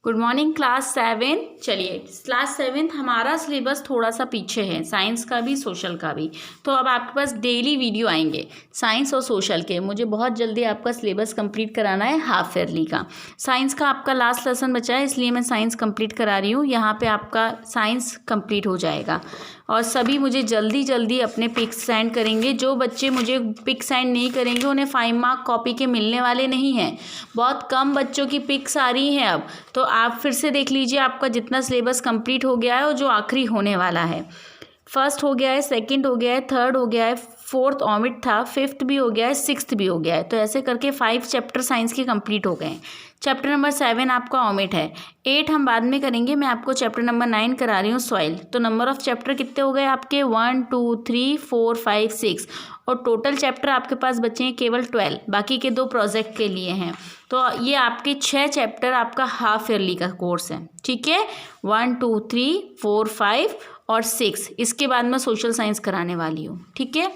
Good morning class 7। चलिए class 7 हमारा syllabus थोड़ा सा पीछे है, साइंस का भी सोशल का भी। तो अब आपके पास डेली वीडियो आएंगे साइंस और सोशल के। मुझे बहुत जल्दी आपका सिलेबस कंप्लीट कराना है हाफ ईयरली का। साइंस का आपका लास्ट लेसन बचा है, इसलिए मैं साइंस कंप्लीट करा रही हूँ। यहाँ पे आपका साइंस कंप्लीट हो जाएगा और सभी मुझे जल्दी जल्दी अपने पिक्स सेंड करेंगे। जो बच्चे मुझे पिक सेंड नहीं करेंगे उन्हें 5 मार्क कॉपी के मिलने वाले नहीं हैं। बहुत कम बच्चों की पिक्स आ रही हैं अब, तो आप फिर से देख लीजिए आपका जितना सिलेबस कंप्लीट हो गया है और जो आखिरी होने वाला है। फर्स्ट हो गया है, सेकंड हो गया है, थर्ड हो गया है, फोर्थ ओमिट था, फिफ्थ भी हो गया है, सिक्स्थ भी हो गया है। तो ऐसे करके 5 चैप्टर साइंस के कंप्लीट हो गए हैं। चैप्टर नंबर 7 आपका ओमिट है, 8 हम बाद में करेंगे। मैं आपको चैप्टर नंबर 9 करा रही हूँ सॉइल। तो नंबर ऑफ चैप्टर कितने हो गए आपके 1 2 3 4 5 6 और टोटल चैप्टर आपके पास बचे हैं केवल 12। बाकी के 2 प्रोजेक्ट के लिए हैं। तो ये आपके 6 चैप्टर आपका हाफ ईयरली का कोर्स है, ठीक है। 1 2 3 4 5 और 6, इसके बाद मैं सोशल साइंस कराने वाली हूँ, ठीक है।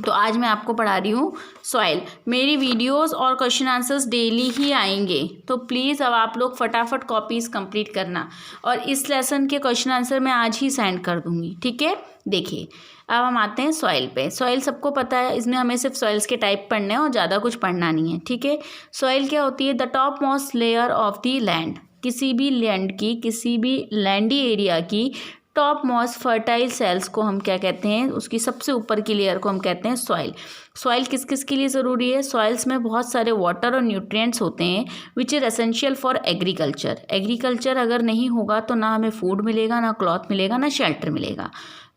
तो आज मैं आपको पढ़ा रही हूँ सॉइल। मेरी वीडियोस और क्वेश्चन आंसर्स डेली ही आएंगे, तो प्लीज़ अब आप लोग फटाफट कॉपीज़ कंप्लीट करना। और इस लेसन के क्वेश्चन आंसर मैं आज ही सेंड कर दूँगी, ठीक है। देखिए अब हम आते हैं सॉइल पे। सॉइल सबको पता है, इसमें हमें सिर्फ सॉइल्स के टाइप पढ़ने हैं और ज़्यादा कुछ पढ़ना नहीं है, ठीक है। सॉइल क्या होती है? The top most layer of the land. किसी भी लैंड की, किसी भी लैंडी एरिया की टॉप मोस्ट फर्टाइल सेल्स को हम क्या कहते हैं? उसकी सबसे ऊपर की लेयर को हम कहते हैं सॉइल। सॉइल किस किस के लिए ज़रूरी है? सॉइल्स में बहुत सारे वाटर और न्यूट्रिएंट्स होते हैं which is essential for agriculture. Agriculture अगर नहीं होगा तो ना हमें फूड मिलेगा, ना क्लॉथ मिलेगा, ना शेल्टर मिलेगा।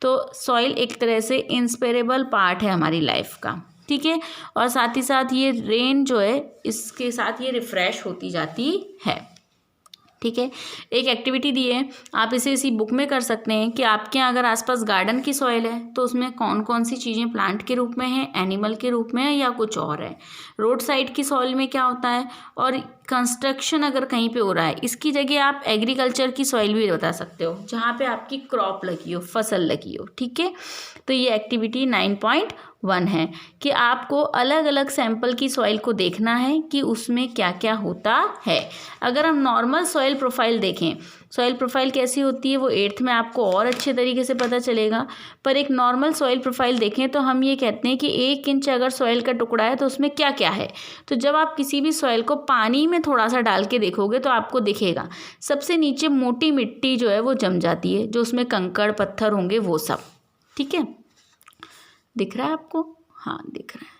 तो सॉइल एक तरह से इंस्पेरेबल पार्ट है हमारी लाइफ का, ठीक है। और साथ ही साथ ये रेन जो है इसके साथ ये रिफ़्रेश होती जाती है, ठीक है। एक एक्टिविटी दी है, आप इसे इसी बुक में कर सकते हैं कि आपके यहाँ अगर आसपास गार्डन की सॉइल है तो उसमें कौन कौन सी चीज़ें प्लांट के रूप में हैं, एनिमल के रूप में है या कुछ और है। रोड साइड की सॉइल में क्या होता है, और कंस्ट्रक्शन अगर कहीं पे हो रहा है इसकी जगह आप एग्रीकल्चर की सॉइल भी बता सकते हो जहाँ पे आपकी क्रॉप लगी हो, फसल लगी हो, ठीक है। तो ये एक्टिविटी 9.1 है कि आपको अलग अलग सैंपल की सॉइल को देखना है कि उसमें क्या क्या होता है। अगर हम नॉर्मल सॉइल प्रोफाइल देखें, सॉइल प्रोफाइल कैसी होती है वो 8th में आपको और अच्छे तरीके से पता चलेगा। पर एक नॉर्मल सॉइल प्रोफाइल देखें तो हम ये कहते हैं कि 1 इंच अगर सॉइल का टुकड़ा है तो उसमें क्या क्या है। तो जब आप किसी भी सॉइल को पानी में थोड़ा सा डाल के देखोगे तो आपको दिखेगा सबसे नीचे मोटी मिट्टी जो है वो जम जाती है, जो उसमें कंकड़ पत्थर होंगे वो सब, ठीक है। दिख रहा है आपको? हाँ दिख रहा है,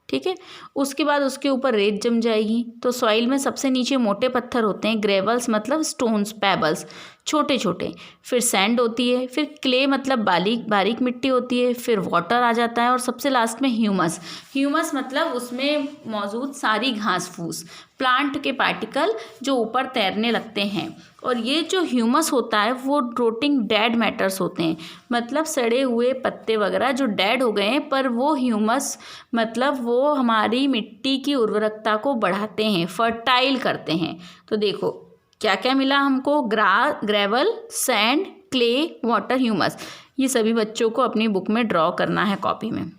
ठीक है। उसके बाद उसके ऊपर रेत जम जाएगी। तो सॉइल में सबसे नीचे मोटे पत्थर होते हैं, ग्रेवल्स मतलब स्टोन्स, पेबल्स छोटे छोटे, फिर सैंड होती है, फिर क्ले मतलब बारीक बारीक मिट्टी होती है, फिर वाटर आ जाता है और सबसे लास्ट में ह्यूमस। ह्यूमस मतलब उसमें मौजूद सारी घास फूस, प्लांट के पार्टिकल जो ऊपर तैरने लगते हैं। और ये जो ह्यूमस होता है वो रोटिंग डेड मैटर्स होते हैं, मतलब सड़े हुए पत्ते वगैरह जो डेड हो गए हैं, पर वो ह्यूमस मतलब वो हमारी मिट्टी की उर्वरकता को बढ़ाते हैं, फर्टाइल करते हैं। तो देखो क्या क्या मिला हमको, gravel, sand, clay, water, humus. ये सभी बच्चों को अपनी बुक में ड्रॉ करना है कॉपी में,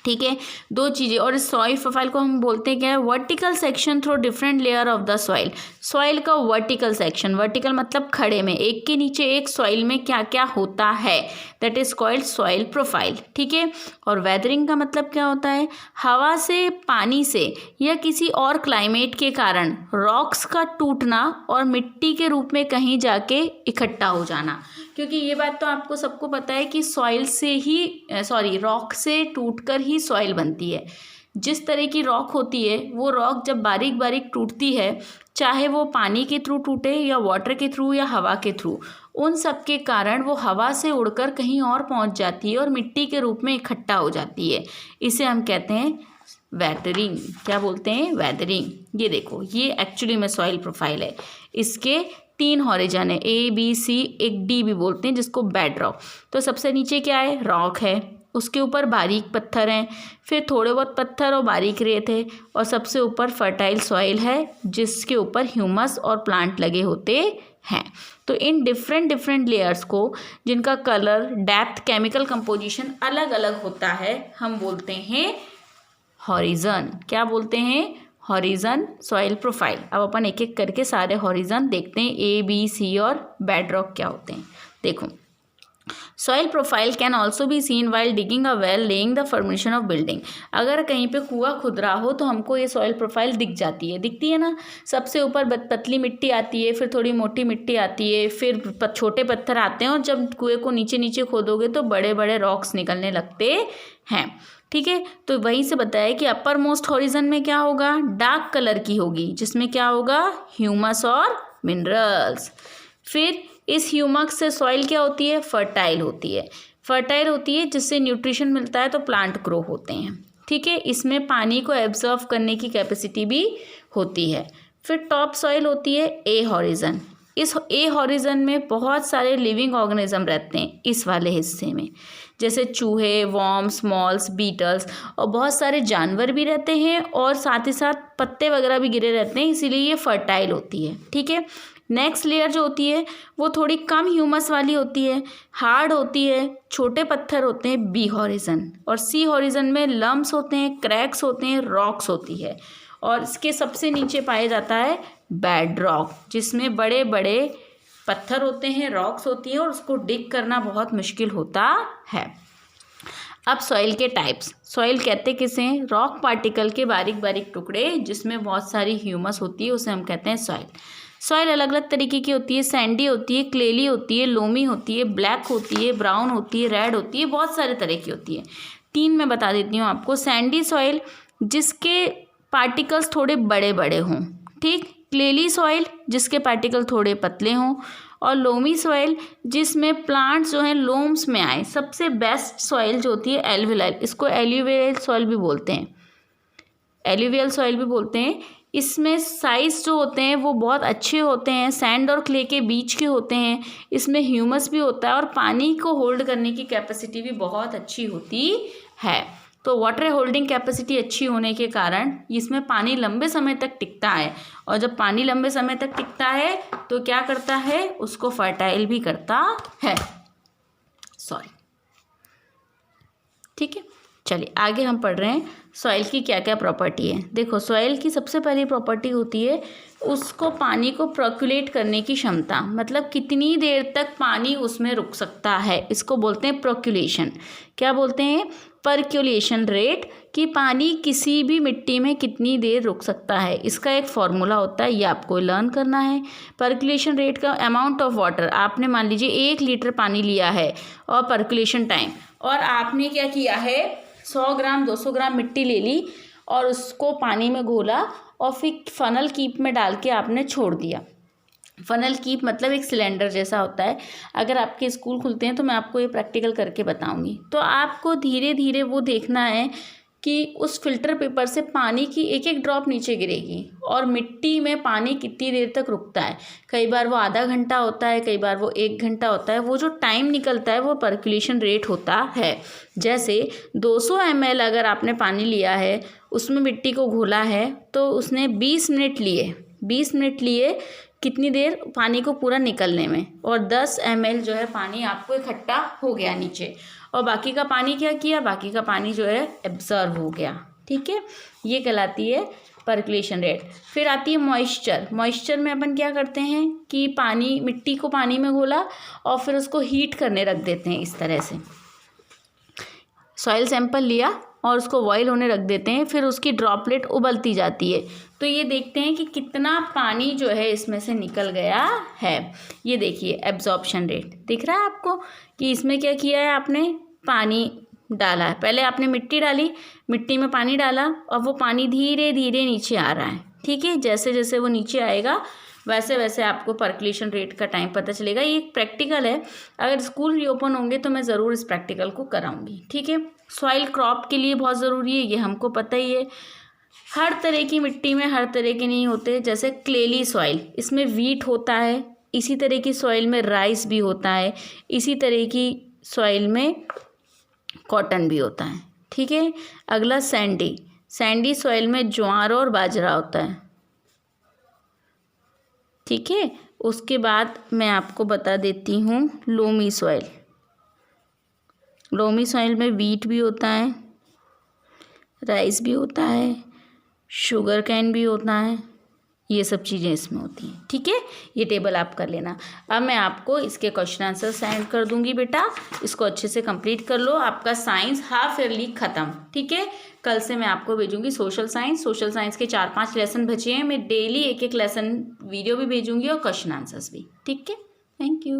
ठीक है। 2 चीज़ें। और इस सॉइल प्रोफाइल को हम बोलते हैं क्या है? Vertical section through different layer of the soil. Soil का वर्टिकल सेक्शन, वर्टिकल मतलब खड़े में, एक के नीचे एक सॉइल में क्या क्या होता है, that is called soil profile, ठीक है। और वेदरिंग का मतलब क्या होता है? हवा से, पानी से या किसी और क्लाइमेट के कारण रॉक्स का टूटना और मिट्टी के रूप में कहीं जाके इकट्ठा हो जाना। क्योंकि ये बात तो आपको सबको पता है कि सॉइल से ही रॉक से टूटकर ही सॉइल बनती है। जिस तरह की रॉक होती है वो रॉक जब बारीक बारीक टूटती है, चाहे वो पानी के थ्रू टूटे या वाटर के थ्रू या हवा के थ्रू, उन सब के कारण वो हवा से उड़कर कहीं और पहुंच जाती है और मिट्टी के रूप में इकट्ठा हो जाती है। इसे हम कहते हैं वेदरिंग। क्या बोलते हैं? वेदरिंग। ये देखो, ये एक्चुअली में सॉइल प्रोफाइल है। इसके 3 हॉरिजन है, A B C, एक D भी बोलते हैं जिसको बेड रॉक। तो सबसे नीचे क्या है? रॉक है, उसके ऊपर बारीक पत्थर हैं, फिर थोड़े बहुत पत्थर और बारीक रेत है, और सबसे ऊपर फर्टाइल सॉइल है जिसके ऊपर ह्यूमस और प्लांट लगे होते हैं। तो इन डिफरेंट लेयर्स को, जिनका कलर, डेप्थ, केमिकल कंपोजिशन अलग अलग होता है, हम बोलते हैं हॉरिजन। क्या बोलते हैं? Horizon soil profile. अब अपन एक एक करके सारे हॉरिजन देखते हैं, ए बी सी और बेड रॉक क्या होते हैं। देखो, soil profile can also be seen while digging a well laying the formation of building. अगर कहीं पे कुआं खुद रहा हो तो हमको ये सॉइल प्रोफाइल दिखती है ना। सबसे ऊपर पतली मिट्टी आती है, फिर थोड़ी मोटी मिट्टी आती है, फिर छोटे पत्थर आते हैं, और जब कुएं को नीचे नीचे खोदोगे तो बड़े बड़े रॉक्स निकलने लगते हैं। ठीक है, तो वहीं से बताया कि अपर मोस्ट हॉरिजन में क्या होगा, डार्क कलर की होगी, जिसमें क्या होगा, ह्यूमस और मिनरल्स। फिर इस ह्यूमस से सॉइल क्या होती है, फर्टाइल होती है, जिससे न्यूट्रिशन मिलता है तो प्लांट ग्रो होते हैं। ठीक है, इसमें पानी को एब्जॉर्व करने की कैपेसिटी भी होती है। फिर टॉप सॉइल होती है ए हॉरिजन। इस ए हॉरिजन में बहुत सारे लिविंग ऑर्गेनिज्म रहते हैं इस वाले हिस्से में, जैसे चूहे, वॉर्म्स, मॉल्स, बीटल्स, और बहुत सारे जानवर भी रहते हैं, और साथ ही साथ पत्ते वगैरह भी गिरे रहते हैं, इसीलिए ये फर्टाइल होती है। ठीक है, नेक्स्ट लेयर जो होती है वो थोड़ी कम ह्यूमस वाली होती है, हार्ड होती है, छोटे पत्थर होते हैं, बी हॉरिजन। और सी हॉरिजन में लम्प्स होते हैं, क्रैक्स होते हैं, रॉक्स होती है। और इसके सबसे नीचे पाया जाता है बेड रॉक, जिसमें बड़े बड़े पत्थर होते हैं, रॉक्स होती हैं, और उसको डिग करना बहुत मुश्किल होता है। अब सॉइल के टाइप्स। सॉइल कहते किसे हैं, रॉक पार्टिकल के बारीक बारीक टुकड़े जिसमें बहुत सारी ह्यूमस होती है, उसे हम कहते हैं सॉइल। सॉइल अलग अलग तरीके की होती है, सैंडी होती है, क्लेली होती है, लोमी होती है, ब्लैक होती है, ब्राउन होती है, रेड होती है, बहुत सारे तरह की होती है। 3 मैं बता देती हूँ आपको। सैंडी सॉइल जिसके पार्टिकल्स थोड़े बड़े बड़े हों, ठीक। क्लेली सॉइल जिसके पार्टिकल थोड़े पतले हों, और लोमी सॉइल जिसमें प्लांट्स जो हैं लोम्स में आए। सबसे बेस्ट सॉइल जो होती है एल्यूवियल, इसको एल्यूवियल सॉइल भी बोलते हैं, एल्यूवियल सॉइल भी बोलते हैं। इसमें साइज जो होते हैं वो बहुत अच्छे होते हैं, सैंड और क्ले के बीच के होते हैं, इसमें ह्यूमस भी होता है, और पानी को होल्ड करने की कैपेसिटी भी बहुत अच्छी होती है। तो वाटर होल्डिंग कैपेसिटी अच्छी होने के कारण इसमें पानी लंबे समय तक टिकता है, और जब पानी लंबे समय तक टिकता है तो क्या करता है, उसको फर्टाइल भी करता है। ठीक है, चलिए आगे हम पढ़ रहे हैं सॉइल की क्या क्या प्रॉपर्टी है। देखो, सॉइल की सबसे पहली प्रॉपर्टी होती है उसको पानी को पर्कुलेट करने की क्षमता, मतलब कितनी देर तक पानी उसमें रुक सकता है, इसको बोलते हैं पर्कुलेशन। क्या बोलते हैं, पर्कुलेशन रेट, कि पानी किसी भी मिट्टी में कितनी देर रुक सकता है। इसका एक फॉर्मूला होता है, ये आपको लर्न करना है। पर्कुलेशन रेट का अमाउंट ऑफ वाटर, आपने मान लीजिए 1 लीटर पानी लिया है, और पर्कुलेशन टाइम, और आपने क्या किया है, 100 ग्राम 200 ग्राम मिट्टी ले ली और उसको पानी में घोला, और फिर फनल कीप में डाल के आपने छोड़ दिया। फनल कीप मतलब एक सिलेंडर जैसा होता है। अगर आपके स्कूल खुलते हैं तो मैं आपको ये प्रैक्टिकल करके बताऊंगी। तो आपको धीरे धीरे वो देखना है कि उस फिल्टर पेपर से पानी की एक एक ड्रॉप नीचे गिरेगी, और मिट्टी में पानी कितनी देर तक रुकता है। कई बार वो आधा घंटा होता है, कई बार वो 1 घंटा होता है। वो जो टाइम निकलता है वो पर्कुलेशन रेट होता है। जैसे 200 ml अगर आपने पानी लिया है, उसमें मिट्टी को घोला है, तो उसने 20 मिनट लिए, 20 मिनट लिए कितनी देर पानी को पूरा निकलने में, और 10 ml जो है पानी आपको इकट्ठा हो गया नीचे, और बाकी का पानी क्या किया, बाकी का पानी जो है एब्जॉर्व हो गया। ठीक है, ये कहलाती है पर्कुलेशन रेट। फिर आती है मॉइस्चर। मॉइस्चर में अपन क्या करते हैं कि पानी, मिट्टी को पानी में घोला और फिर उसको हीट करने रख देते हैं। इस तरह से सॉइल सैंपल लिया और उसको बॉयल होने रख देते हैं, फिर उसकी ड्रॉपलेट उबलती जाती है, तो ये देखते हैं कि कितना पानी जो है इसमें से निकल गया है। ये देखिए एब्जॉर्प्शन रेट दिख रहा है आपको, कि इसमें क्या किया है, आपने पानी डाला है, पहले आपने मिट्टी डाली, मिट्टी में पानी डाला, और वो पानी धीरे धीरे नीचे आ रहा है। ठीक है, जैसे जैसे वो नीचे आएगा वैसे वैसे आपको पर्कुलेशन रेट का टाइम पता चलेगा। ये एक प्रैक्टिकल है, अगर स्कूल रीओपन होंगे तो मैं ज़रूर इस प्रैक्टिकल को कराऊंगी। ठीक है, सॉइल क्रॉप के लिए बहुत ज़रूरी है, ये हमको पता ही है। हर तरह की मिट्टी में हर तरह के नहीं होते। जैसे क्लेली सॉइल, इसमें वीट होता है, इसी तरह की सॉइल में राइस भी होता है, इसी तरह की सॉइल में कॉटन भी होता है। ठीक है, अगला सैंडी। सैंडी सॉइल में ज्वार और बाजरा होता है। ठीक है, उसके बाद मैं आपको बता देती हूँ लोमी सॉइल। लोमी सॉइल में वीट भी होता है, राइस भी होता है, शुगर कैन भी होता है, ये सब चीज़ें इसमें होती हैं। ठीक है, ये टेबल आप कर लेना। अब मैं आपको इसके क्वेश्चन आंसर सेंड कर दूंगी बेटा, इसको अच्छे से कंप्लीट कर लो। आपका साइंस हाफ ईयरली ख़त्म। ठीक है, कल से मैं आपको भेजूंगी सोशल साइंस। सोशल साइंस के 4-5 लेसन बचे हैं, मैं डेली एक एक लेसन वीडियो भी भेजूंगी और क्वेश्चन आंसर्स भी। ठीक है, थैंक यू।